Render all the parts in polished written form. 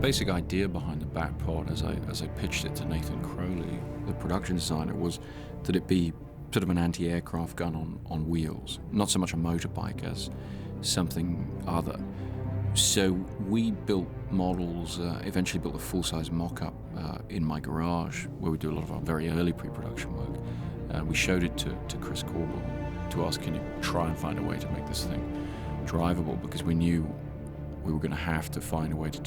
basic idea behind the Batpod, as I pitched it to Nathan Crowley, the production designer, was that it be sort of an anti-aircraft gun on wheels, not so much a motorbike as something other. So we built models, eventually built a full-size mock-up in my garage, where we do a lot of our very early pre-production work. We showed it to Chris Corbell to ask, can you try and find a way to make this thing drivable, because we knew we were going to have to find a way to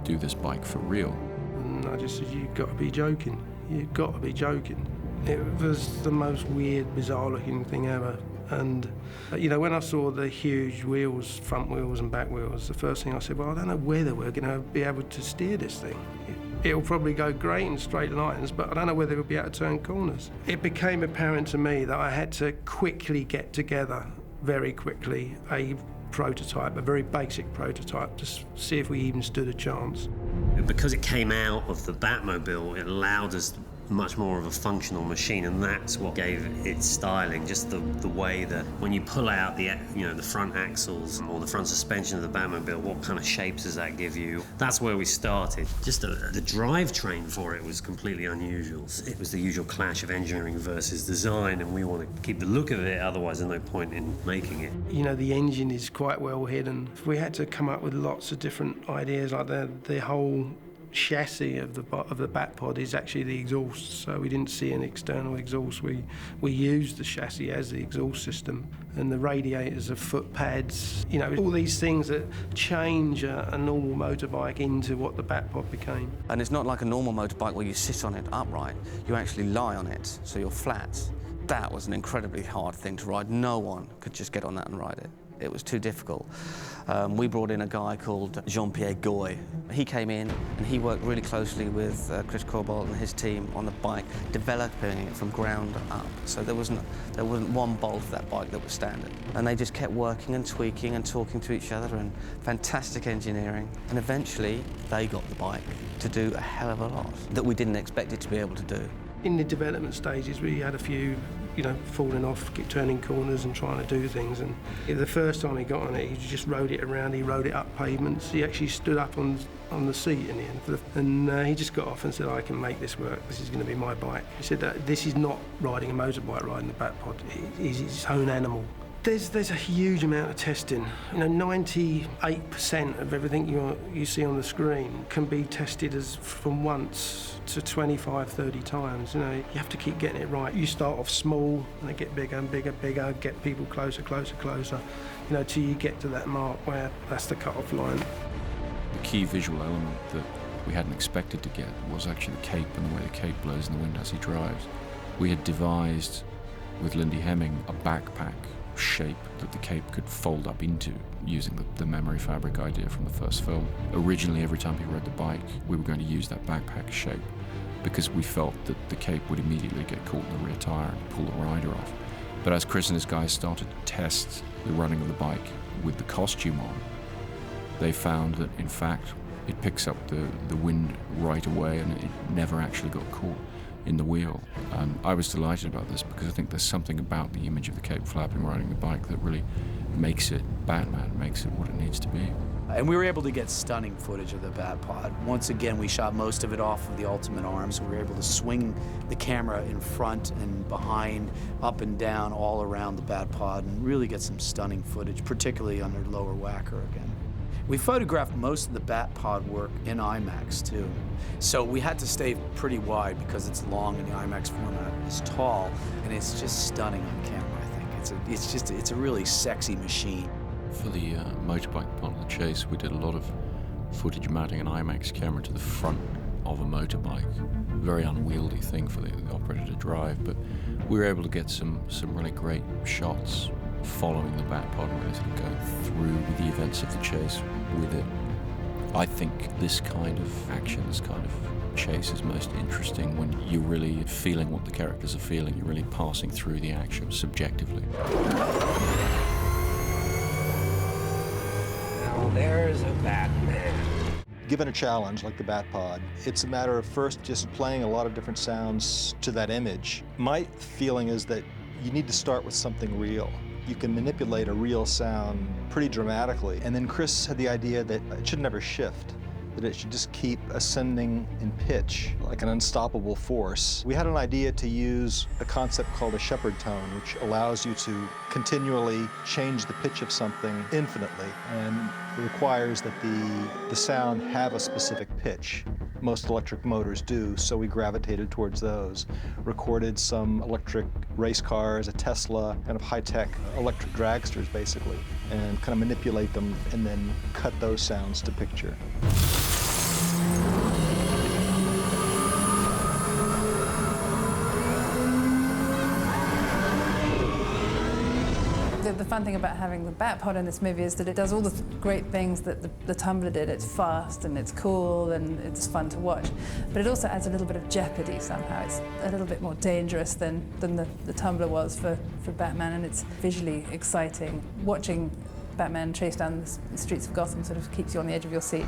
do this bike for real. And I just said, you've got to be joking. You've got to be joking. It was the most weird, bizarre-looking thing ever. And, you know, when I saw the huge wheels, front wheels and back wheels, the first thing I said, well, I don't know whether we're going to be able to steer this thing. It'll probably go great in straight lines, but I don't know whether we'll be able to turn corners. It became apparent to me that I had to quickly get together, very quickly, a prototype, a very basic prototype, to see if we even stood a chance. Because it came out of the Batmobile, it allowed us much more of a functional machine, and that's what gave it styling. Just the way that when you pull out the front axles or the front suspension of the Batmobile, what kind of shapes does that give you? That's where we started. Just the drivetrain for it was completely unusual. It was the usual clash of engineering versus design, and we want to keep the look of it, otherwise there's no point in making it. You know, the engine is quite well hidden. We had to come up with lots of different ideas, like the whole chassis of the Batpod is actually the exhaust, so we didn't see an external exhaust. We used the chassis as the exhaust system, and the radiators are foot pads. You know, all these things that change a normal motorbike into what the Batpod became. And it's not like a normal motorbike where you sit on it upright. You actually lie on it, so you're flat. That was an incredibly hard thing to ride. No one could just get on that and ride it. It was too difficult. We brought in a guy called Jean-Pierre Goy. He came in and he worked really closely with Chris Corbell and his team on the bike, developing it from ground up. So there wasn't one bolt of that bike that was standard. And they just kept working and tweaking and talking to each other, and fantastic engineering. And eventually they got the bike to do a hell of a lot that we didn't expect it to be able to do. In the development stages, we had a few, you know, falling off, keep turning corners and trying to do things. And the first time he got on it, he just rode it around, he rode it up pavements. He actually stood up on the seat in the end. And he just got off and said, I can make this work, this is going to be my bike. He said that this is not riding a motorbike, riding the Batpod. It is its own animal. There's a huge amount of testing. You know, 98% of everything you see on the screen can be tested as from once to 25, 30 times. You know, you have to keep getting it right. You start off small, and they get bigger and bigger, bigger, get people closer, closer, closer, you know, till you get to that mark where that's the cut-off line. The key visual element that we hadn't expected to get was actually the cape and the way the cape blows in the wind as he drives. We had devised, with Lindy Hemming, a backpack shape that the cape could fold up into, using the memory fabric idea from the first film. Originally, every time he rode the bike, we were going to use that backpack shape because we felt that the cape would immediately get caught in the rear tire and pull the rider off. But as Chris and his guys started to test the running of the bike with the costume on, they found that, in fact, it picks up the wind right away and it never actually got caught in the wheel. And I was delighted about this because I think there's something about the image of the cape flapping riding the bike that really makes it Batman, makes it what it needs to be. And we were able to get stunning footage of the Batpod. Once again, we shot most of it off of the Ultimate Arms. We were able to swing the camera in front and behind, up and down, all around the Batpod, and really get some stunning footage, particularly under lower whacker again. We photographed most of the Batpod work in IMAX, too. So we had to stay pretty wide because it's long and the IMAX format is tall, and it's just stunning on camera, I think. It's a really sexy machine. For the motorbike part of the chase, we did a lot of footage mounting an IMAX camera to the front of a motorbike. Very unwieldy thing for the operator to drive, but we were able to get some really great shots following the Batpod and really sort of go through the events of the chase with it. I think this kind of action, this kind of chase is most interesting when you're really feeling what the characters are feeling. You're really passing through the action subjectively. Now there's a Batman. Given a challenge like the Batpod, it's a matter of first just playing a lot of different sounds to that image. My feeling is that you need to start with something real. You can manipulate a real sound pretty dramatically. And then Chris had the idea that it should never shift. that it should just keep ascending in pitch like an unstoppable force. We had an idea to use a concept called a shepherd tone, which allows you to continually change the pitch of something infinitely, and it requires that the sound have a specific pitch. Most electric motors do, so we gravitated towards those. Recorded some electric race cars, a Tesla, kind of high-tech electric dragsters, basically, and kind of manipulate them and then cut those sounds to picture. The fun thing about having the Batpod in this movie is that it does all the great things that the Tumbler did. It's fast and it's cool and it's fun to watch, but it also adds a little bit of jeopardy somehow. It's a little bit more dangerous than the Tumbler was for Batman, and it's visually exciting. Watching Batman chase down the streets of Gotham sort of keeps you on the edge of your seat.